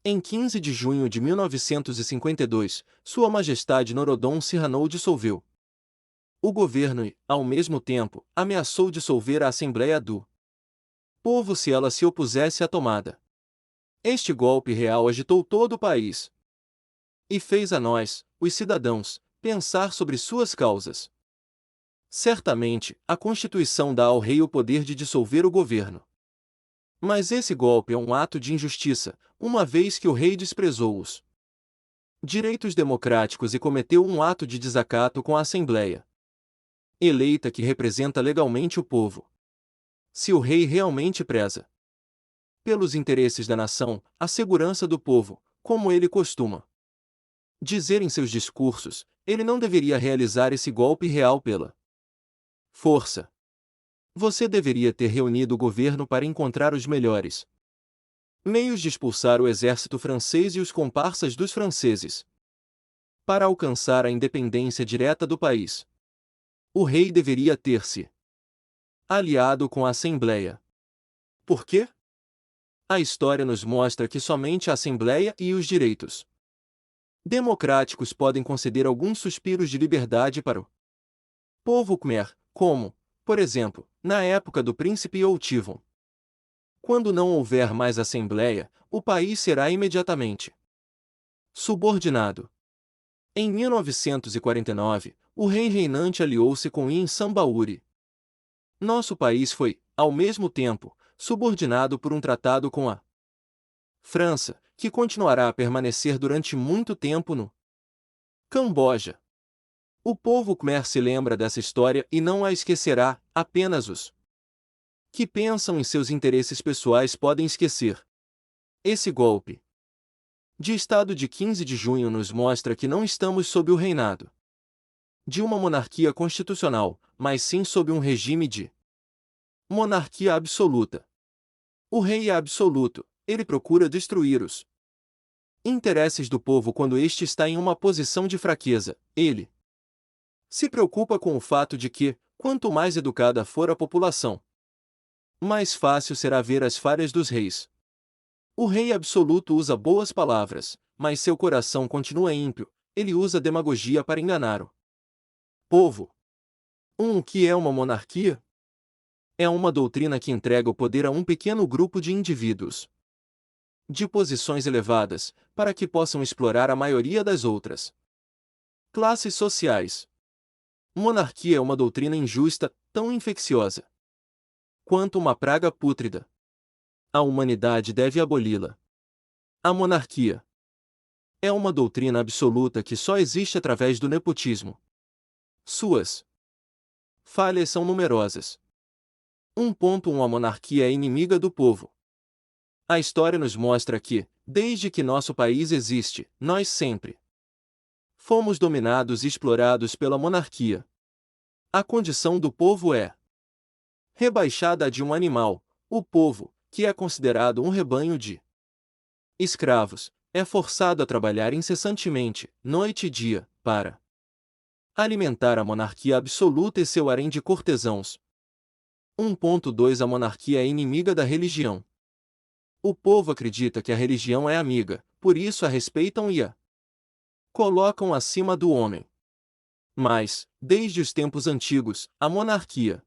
Em 15 de junho de 1952, Sua Majestade Norodom Sihanouk dissolveu o governo e, ao mesmo tempo, ameaçou dissolver a Assembleia do Povo se ela se opusesse à tomada. Este golpe real agitou todo o país e fez a nós, os cidadãos, pensar sobre suas causas. Certamente, a Constituição dá ao rei o poder de dissolver o governo. Mas esse golpe é um ato de injustiça, uma vez que o rei desprezou os direitos democráticos e cometeu um ato de desacato com a Assembleia eleita que representa legalmente o povo. Se o rei realmente preza pelos interesses da nação, a segurança do povo, como ele costuma dizer em seus discursos, ele não deveria realizar esse golpe real pela força. Você deveria ter reunido o governo para encontrar os melhores meios de expulsar o exército francês e os comparsas dos franceses para alcançar a independência direta do país. O rei deveria ter se aliado com a Assembleia. Por quê? A história nos mostra que somente a Assembleia e os direitos democráticos podem conceder alguns suspiros de liberdade para o povo Khmer, como, por exemplo, na época do príncipe Outivon. Quando não houver mais Assembleia, o país será imediatamente subordinado. Em 1949, o rei reinante aliou-se com Yin Sambauri. Nosso país foi, ao mesmo tempo, subordinado por um tratado com a França, que continuará a permanecer durante muito tempo no Camboja. O povo Khmer se lembra dessa história e não a esquecerá, apenas os que pensam em seus interesses pessoais podem esquecer. Esse golpe de Estado de 15 de junho nos mostra que não estamos sob o reinado de uma monarquia constitucional, mas sim sob um regime de monarquia absoluta. O rei é absoluto, ele procura destruir os interesses do povo quando este está em uma posição de fraqueza. Ele se preocupa com o fato de que, quanto mais educada for a população, mais fácil será ver as falhas dos reis. O rei absoluto usa boas palavras, mas seu coração continua ímpio, ele usa demagogia para enganar o povo. O que é uma monarquia? É uma doutrina que entrega o poder a um pequeno grupo de indivíduos de posições elevadas, para que possam explorar a maioria das outras classes sociais. Monarquia é uma doutrina injusta, tão infecciosa quanto uma praga pútrida. A humanidade deve aboli-la. A monarquia é uma doutrina absoluta que só existe através do nepotismo. Suas falhas são numerosas. 1.1 A monarquia é inimiga do povo. A história nos mostra que, desde que nosso país existe, nós sempre fomos dominados e explorados pela monarquia. A condição do povo é rebaixada à de um animal. O povo, que é considerado um rebanho de escravos, é forçado a trabalhar incessantemente, noite e dia, para alimentar a monarquia absoluta e seu harém de cortesãos. 1.2 A monarquia é inimiga da religião. O povo acredita que a religião é amiga, por isso a respeitam e a colocam acima do homem. Mas, desde os tempos antigos, a monarquia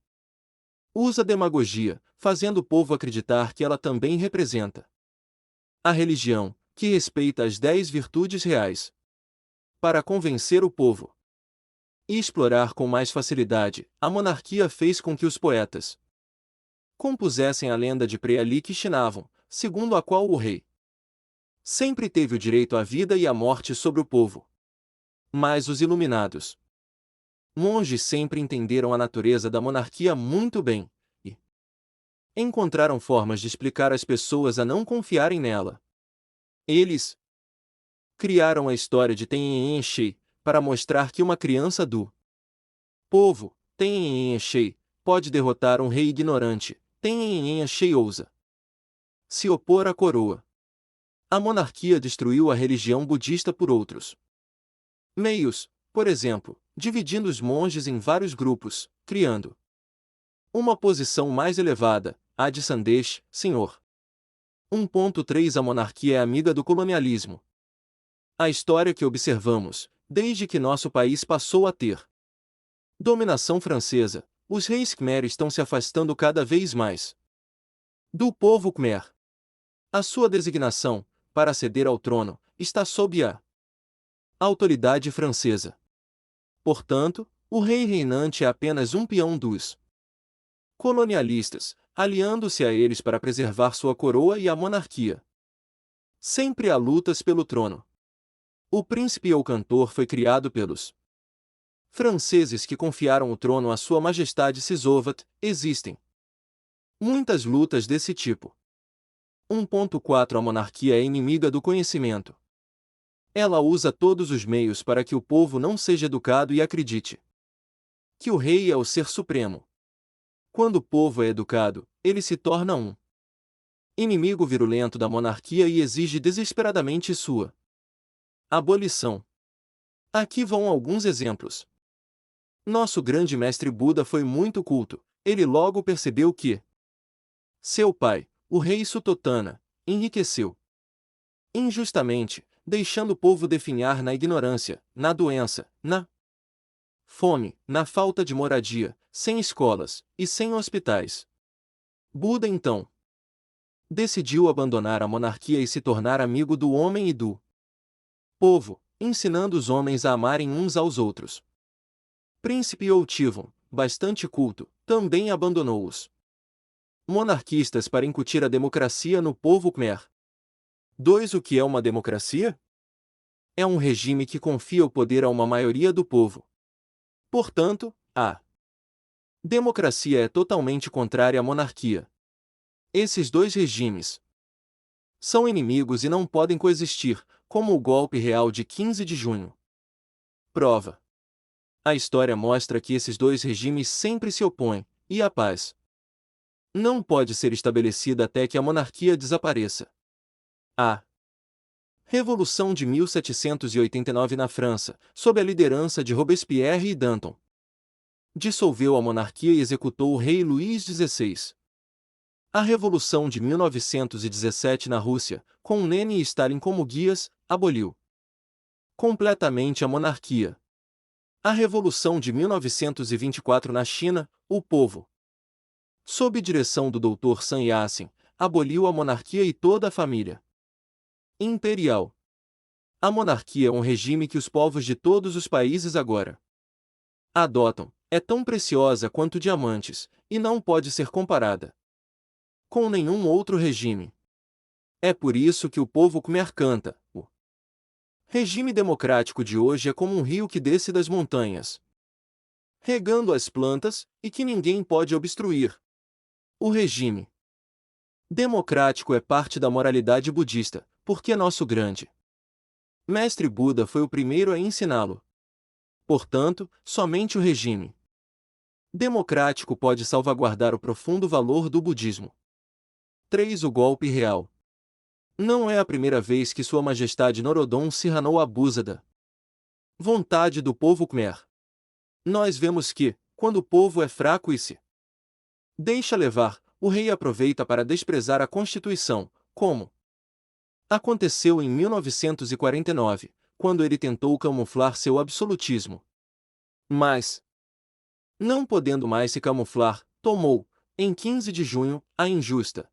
usa demagogia, fazendo o povo acreditar que ela também representa a religião, que respeita as 10 virtudes reais, para convencer o povo e explorar com mais facilidade. A monarquia fez com que os poetas compusessem a lenda de Preali Kishinavan, segundo a qual o rei sempre teve o direito à vida e à morte sobre o povo. Mas os iluminados monges sempre entenderam a natureza da monarquia muito bem, e encontraram formas de explicar às pessoas a não confiarem nela. Eles criaram a história de Tenhen Shei, para mostrar que uma criança do povo, Tenhen Shei, pode derrotar um rei ignorante. Tenhen Shei ousa se opor à coroa. A monarquia destruiu a religião budista por outros meios, por exemplo, dividindo os monges em vários grupos, criando uma posição mais elevada, a de Sandesh, senhor 1.3 A monarquia é amiga do colonialismo. A história que observamos, desde que nosso país passou a ter dominação francesa, os reis Khmer estão se afastando cada vez mais do povo Khmer. A sua designação, para aceder ao trono, está sob a autoridade francesa. Portanto, o rei reinante é apenas um peão dos colonialistas, aliando-se a eles para preservar sua coroa e a monarquia. Sempre há lutas pelo trono. O príncipe ou cantor foi criado pelos franceses que confiaram o trono à sua majestade Sisovat. Existem muitas lutas desse tipo. 1.4 A monarquia é inimiga do conhecimento. Ela usa todos os meios para que o povo não seja educado e acredite que o rei é o ser supremo. Quando o povo é educado, ele se torna um inimigo virulento da monarquia e exige desesperadamente sua abolição. Aqui vão alguns exemplos. Nosso grande mestre Buda foi muito culto. Ele logo percebeu que seu pai, o rei Suttotana, enriqueceu injustamente, deixando o povo definhar na ignorância, na doença, na fome, na falta de moradia, sem escolas e sem hospitais. Buda então decidiu abandonar a monarquia e se tornar amigo do homem e do povo, ensinando os homens a amarem uns aos outros. Príncipe Outivo, bastante culto, também abandonou os monarquistas para incutir a democracia no povo Khmer. 2. O que é uma democracia? É um regime que confia o poder a uma maioria do povo. Portanto, a democracia é totalmente contrária à monarquia. Esses dois regimes são inimigos e não podem coexistir, como o golpe real de 15 de junho. Prova. A história mostra que esses dois regimes sempre se opõem, e a paz não pode ser estabelecida até que a monarquia desapareça. A Revolução de 1789 na França, sob a liderança de Robespierre e Danton, dissolveu a monarquia e executou o rei Luís XVI. A Revolução de 1917 na Rússia, com Lenin e Stalin como guias, aboliu completamente a monarquia. A Revolução de 1924 na China, o povo, sob direção do Dr. Sun Yat-sen, aboliu a monarquia e toda a família imperial. A monarquia é um regime que os povos de todos os países agora adotam. É tão preciosa quanto diamantes, e não pode ser comparada com nenhum outro regime. É por isso que o povo Khmer canta: o regime democrático de hoje é como um rio que desce das montanhas, regando as plantas, e que ninguém pode obstruir. O regime democrático é parte da moralidade budista, porque nosso grande mestre Buda foi o primeiro a ensiná-lo. Portanto, somente o regime democrático pode salvaguardar o profundo valor do budismo. 3. O golpe real. Não é a primeira vez que Sua Majestade Norodom Sihanouk abusa da vontade do povo Khmer. Nós vemos que, quando o povo é fraco e se deixa levar, o rei aproveita para desprezar a Constituição, como aconteceu em 1949, quando ele tentou camuflar seu absolutismo. Mas, não podendo mais se camuflar, tomou, em 15 de junho, a injusta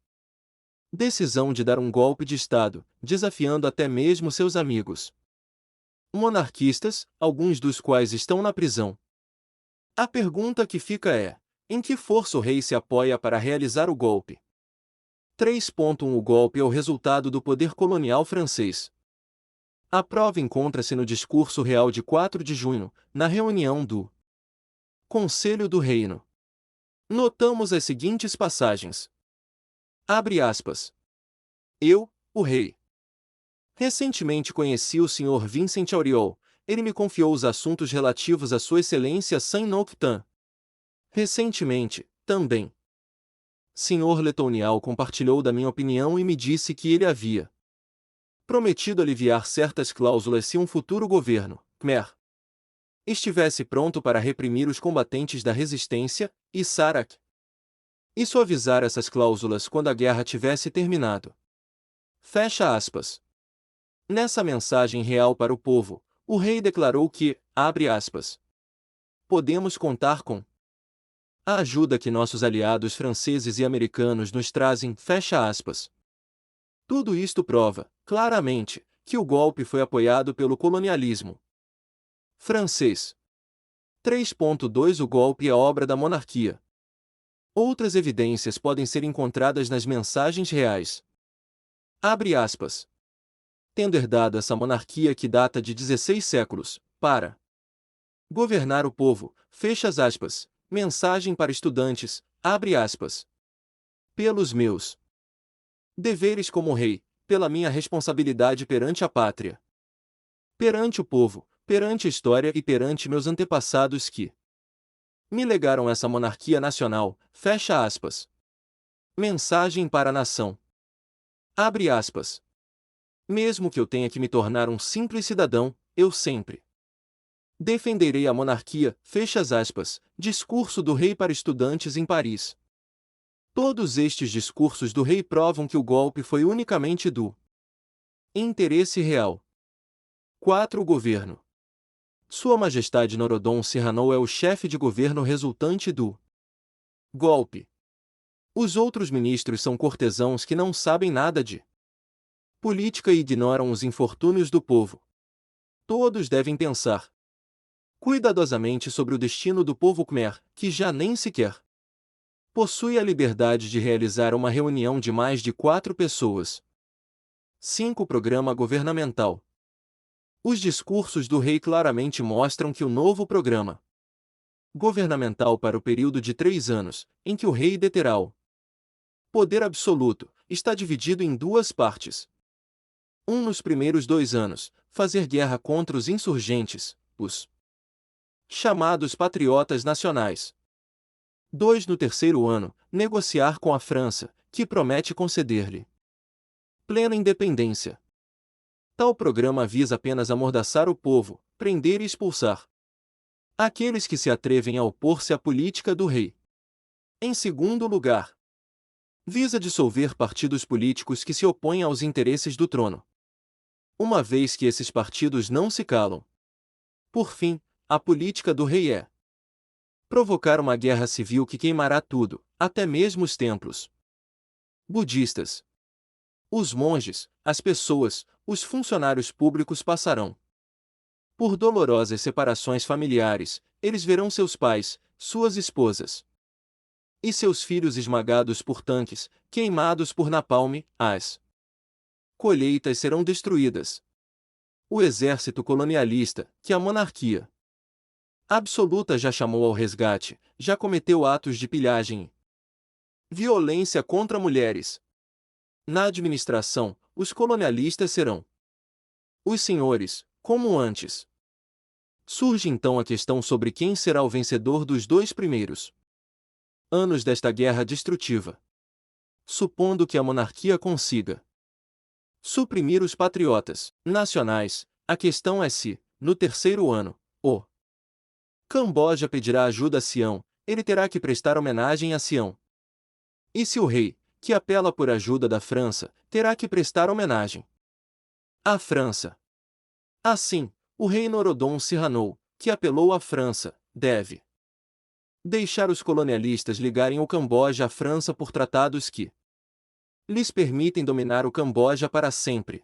decisão de dar um golpe de Estado, desafiando até mesmo seus amigos monarquistas, alguns dos quais estão na prisão. A pergunta que fica é: em que força o rei se apoia para realizar o golpe? 3.1 O golpe é o resultado do poder colonial francês. A prova encontra-se no discurso real de 4 de junho, na reunião do Conselho do Reino. Notamos as seguintes passagens. Abre aspas. Eu, o rei. Recentemente conheci o Sr. Vincent Auriol. Ele me confiou os assuntos relativos a Sua Excelência Sun Noctan. Recentemente, também, Sr. Letonial compartilhou da minha opinião e me disse que ele havia prometido aliviar certas cláusulas se um futuro governo, Khmer, estivesse pronto para reprimir os combatentes da resistência, e Sarak, e suavizar essas cláusulas quando a guerra tivesse terminado. Fecha aspas. Nessa mensagem real para o povo, o rei declarou que, abre aspas, podemos contar com a ajuda que nossos aliados franceses e americanos nos trazem, fecha aspas. Tudo isto prova, claramente, que o golpe foi apoiado pelo colonialismo francês. 3.2 O golpe é obra da monarquia. Outras evidências podem ser encontradas nas mensagens reais. Abre aspas. Tendo herdado essa monarquia que data de 16 séculos, para governar o povo, fecha as aspas, mensagem para estudantes, abre aspas. Pelos meus deveres como rei, pela minha responsabilidade perante a pátria, perante o povo, perante a história e perante meus antepassados que me legaram essa monarquia nacional, fecha aspas. Mensagem para a nação. Abre aspas. Mesmo que eu tenha que me tornar um simples cidadão, eu sempre defenderei a monarquia, fecha as aspas, discurso do rei para estudantes em Paris. Todos estes discursos do rei provam que o golpe foi unicamente do interesse real. 4. O governo. Sua Majestade Norodom Sihanouk é o chefe de governo resultante do golpe. Os outros ministros são cortesãos que não sabem nada de política e ignoram os infortúnios do povo. Todos devem pensar cuidadosamente sobre o destino do povo Khmer, que já nem sequer possui a liberdade de realizar uma reunião de mais de 4 pessoas. 5. Programa governamental. Os discursos do rei claramente mostram que o novo programa governamental para o período de 3 anos, em que o rei deterá o poder absoluto, está dividido em 2 partes. Nos primeiros 2 anos, fazer guerra contra os insurgentes, os chamados patriotas nacionais. 2. No terceiro ano, negociar com a França, que promete conceder-lhe plena independência. Tal programa visa apenas amordaçar o povo, prender e expulsar aqueles que se atrevem a opor-se à política do rei. Em segundo lugar, visa dissolver partidos políticos que se opõem aos interesses do trono, uma vez que esses partidos não se calam. Por fim, a política do rei é provocar uma guerra civil que queimará tudo, até mesmo os templos budistas. Os monges, as pessoas, os funcionários públicos passarão por dolorosas separações familiares, eles verão seus pais, suas esposas e seus filhos esmagados por tanques, queimados por napalm, as colheitas serão destruídas. O exército colonialista, que a monarquia absoluta já chamou ao resgate, já cometeu atos de pilhagem e violência contra mulheres. Na administração, os colonialistas serão os senhores, como antes. Surge então a questão sobre quem será o vencedor dos 2 primeiros anos desta guerra destrutiva. Supondo que a monarquia consiga suprimir os patriotas nacionais, a questão é se, no terceiro ano, o Camboja pedirá ajuda a Sião, ele terá que prestar homenagem a Sião. E se o rei, que apela por ajuda da França, terá que prestar homenagem à França. Assim, o rei Norodom Sihanouk, que apelou à França, deve deixar os colonialistas ligarem o Camboja à França por tratados que lhes permitem dominar o Camboja para sempre.